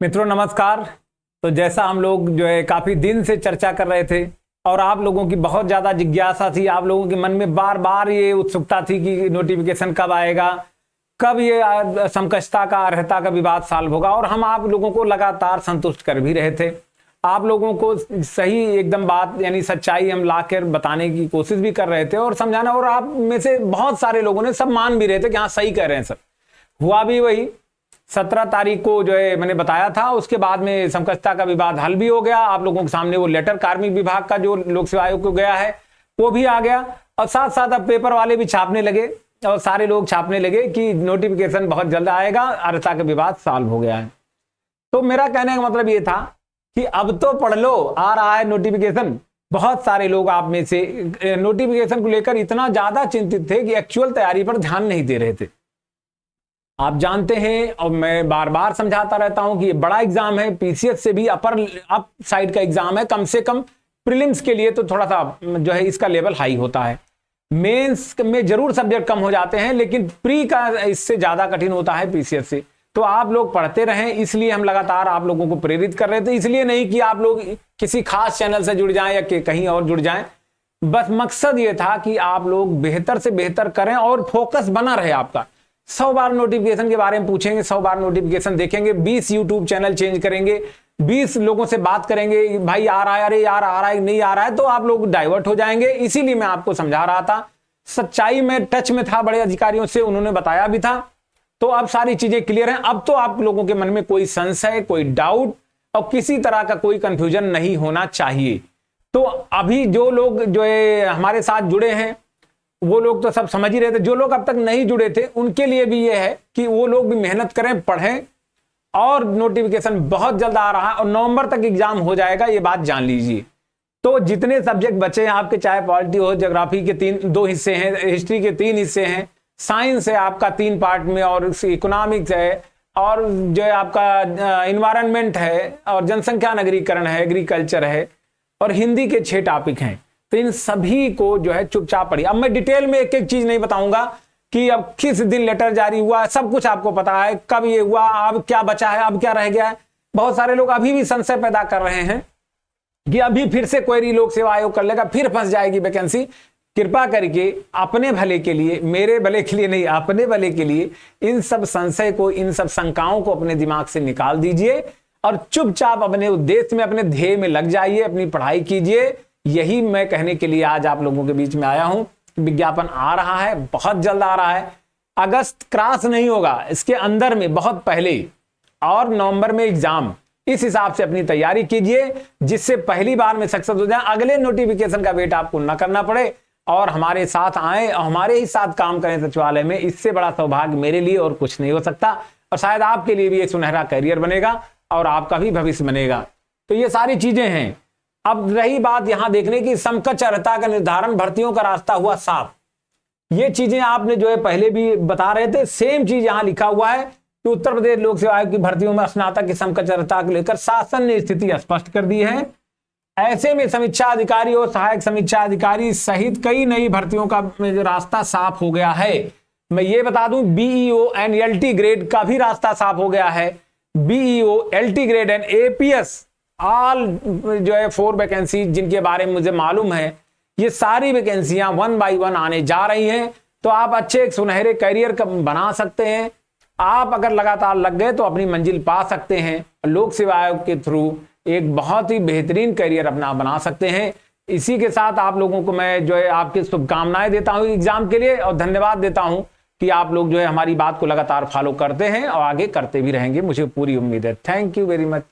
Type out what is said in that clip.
मित्रों नमस्कार। तो जैसा हम लोग जो है काफी दिन से चर्चा कर रहे थे और आप लोगों की बहुत ज्यादा जिज्ञासा थी, आप लोगों के मन में बार बार ये उत्सुकता थी कि नोटिफिकेशन कब आएगा, कब ये समकक्षता का अर्हता का विवाद सॉल्व होगा। और हम आप लोगों को लगातार संतुष्ट कर भी रहे थे, आप लोगों को सही एकदम बात यानी सच्चाई हम लाकर बताने की कोशिश भी कर रहे थे और समझाना। और आप में से बहुत सारे लोगों ने सब मान भी रहे थे कि हाँ सही कह रहे हैं। सब हुआ भी वही। 17 तारीख को जो है मैंने बताया था, उसके बाद में समकक्षता का विवाद हल भी हो गया। आप लोगों के सामने वो लेटर कार्मिक विभाग का जो लोक सेवा आयोग को गया है वो भी आ गया और साथ साथ अब पेपर वाले भी छापने लगे और सारे लोग छापने लगे कि नोटिफिकेशन बहुत जल्द आएगा, अर्हता का विवाद सॉल्व हो गया है। तो मेरा कहने का मतलब ये था कि अब तो पढ़ लो, आ रहा है नोटिफिकेशन। बहुत सारे लोग आप में से नोटिफिकेशन को लेकर इतना ज्यादा चिंतित थे कि एक्चुअल तैयारी पर ध्यान नहीं दे रहे थे। आप जानते हैं और मैं बार बार समझाता रहता हूं कि ये बड़ा एग्जाम है, पीसीएस से भी अप साइड का एग्जाम है। कम से कम प्रीलिम्स के लिए तो थोड़ा सा जो है इसका लेवल हाई होता है। मेंस में जरूर सब्जेक्ट कम हो जाते हैं, लेकिन प्री का इससे ज्यादा कठिन होता है पीसीएस से। तो आप लोग पढ़ते रहें, इसलिए हम लगातार आप लोगों को प्रेरित कर रहे थे। इसलिए नहीं कि आप लोग किसी खास चैनल से जुड़ जाएं या कहीं और जुड़ जाएं, बस मकसद ये था कि आप लोग बेहतर से बेहतर करें और फोकस बना रहे आपका। 100 बार नोटिफिकेशन के बारे में पूछेंगे, 100 बार नोटिफिकेशन देखेंगे, 20 यूट्यूब चैनल चेंज करेंगे, 20 लोगों से बात करेंगे, भाई आ रहा है, अरे यार आ रहा है, नहीं आ रहा है, तो आप लोग डाइवर्ट हो जाएंगे। इसीलिए मैं आपको समझा रहा था, सच्चाई में टच में था बड़े अधिकारियों से, उन्होंने बताया भी था। तो अब सारी चीजें क्लियर हैं। अब तो आप लोगों के मन में कोई संशय, कोई डाउट और किसी तरह का कोई कंफ्यूजन नहीं होना चाहिए। तो अभी जो लोग जो है हमारे साथ जुड़े हैं वो लोग तो सब समझ ही रहे थे। जो लोग अब तक नहीं जुड़े थे उनके लिए भी ये है कि वो लोग भी मेहनत करें, पढ़ें और नोटिफिकेशन बहुत जल्द आ रहा है और नवंबर तक एग्जाम हो जाएगा, ये बात जान लीजिए। तो जितने सब्जेक्ट बचे हैं आपके, चाहे पॉलिटी हो, ज्योग्राफी के 2 हिस्से हैं, हिस्ट्री के 3 हिस्से हैं, साइंस है आपका 3 पार्ट में, और इकोनॉमिक्स है, और जो है आपका इन्वायरमेंट है, और जनसंख्या नगरीकरण है, एग्रीकल्चर है, और हिंदी के 6 टॉपिक हैं। तो इन सभी को जो है चुपचाप पढ़िए। अब मैं डिटेल में एक एक चीज नहीं बताऊंगा कि अब किस दिन लेटर जारी हुआ, सब कुछ आपको पता है, कब ये हुआ, अब क्या बचा है, अब क्या रह गया है। बहुत सारे लोग अभी भी संशय पैदा कर रहे हैं कि अभी फिर से क्वेरी लोक सेवा आयोग कर लेगा, फिर फंस जाएगी वैकेंसी। कृपा करके अपने भले के लिए, मेरे भले के लिए नहीं, अपने भले के लिए इन सब संशय को, इन सब शंकाओं को अपने दिमाग से निकाल दीजिए और चुपचाप अपने उद्देश्य में, अपने ध्येय में लग जाइए, अपनी पढ़ाई कीजिए। यही मैं कहने के लिए आज आप लोगों के बीच में आया हूं। विज्ञापन आ रहा है, बहुत जल्द आ रहा है। अगस्त क्रॉस नहीं होगा, इसके अंदर में बहुत पहले, और नवंबर में एग्जाम। इस हिसाब से अपनी तैयारी कीजिए जिससे पहली बार में सक्सेस हो जाए, अगले नोटिफिकेशन का वेट आपको न करना पड़े और हमारे साथ आए और हमारे ही साथ काम करें सचिवालय में। इससे बड़ा सौभाग्य मेरे लिए और कुछ नहीं हो सकता, और शायद आपके लिए भी एक सुनहरा करियर बनेगा और आपका भी भविष्य बनेगा। तो ये सारी चीजें हैं। अब रही बात यहां देखने की, समकक्ष अर्हता का निर्धारण, भर्तियों का रास्ता हुआ साफ। ये चीजें आपने जो है पहले भी बता रहे थे, सेम चीज यहां लिखा हुआ है कि उत्तर प्रदेश लोक सेवा आयोग की भर्तियों में स्नातक की समकक्ष अर्हता को लेकर शासन ने स्थिति स्पष्ट कर दी है। ऐसे में समीक्षा अधिकारी और सहायक समीक्षा अधिकारी सहित कई नई भर्तियों का रास्ता साफ हो गया है। मैं ये बता दूं, बीईओ एंड एलटी ग्रेड का भी रास्ता साफ हो गया है। BEO, LT grade and APS all जो है 4 वैकेंसी जिनके बारे में मुझे मालूम है, ये सारी वैकेंसियां 1 बाय 1 आने जा रही हैं। तो आप अच्छे एक सुनहरे करियर बना सकते हैं। आप अगर लगातार लग गए तो अपनी मंजिल पा सकते हैं। लोक सेवा आयोग के थ्रू एक बहुत ही बेहतरीन करियर अपना बना सकते हैं। इसी के साथ आप लोगों को मैं जो है आपकी शुभकामनाएं देता हूं एग्जाम के लिए, और धन्यवाद देता हूं कि आप लोग जो है हमारी बात को लगातार फॉलो करते हैं और आगे करते भी रहेंगे, मुझे पूरी उम्मीद है। Thank you very much.